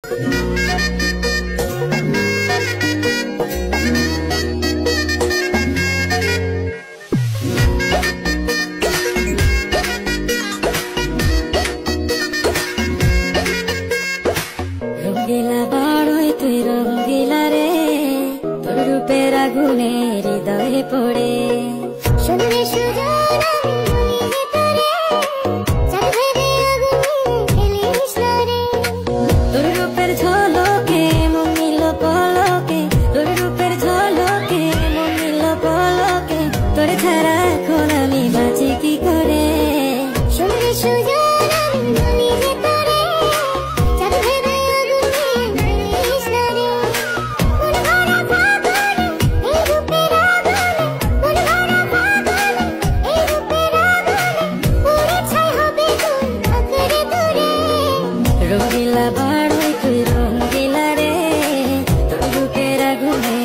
রঙ্গিলা বাড়ই তুই রঙ্গিলা রে, তোর রূপের আগুনে হৃদয়ে পড়ে। শুনলে সুজন আমি বলি তোরে, চাঁদ ভেবে আগুনে ফেলিস না রে। তোর রূপের ঝলকে মন নিল পলকে, তোর রূপের ঝলকে মন নিল পলকে, তোর ছাড়া এখন আমি বাঁচি কি করে। শুনলে সুজন আমি বলি তোরে, চাঁদ ভেবে আগুনে ফেলিস না রে। মন ভরা ফাগুনে এই রূপের আগুনে, মন ভরা ফাগুনে এই রূপের আগুনে, পুড়ে ছাই হবে তুই আঁকড়ে ধরে। রঙ্গিলা বাড়ই তুই রঙ্গিলা রে, তোর রূপের আগুনে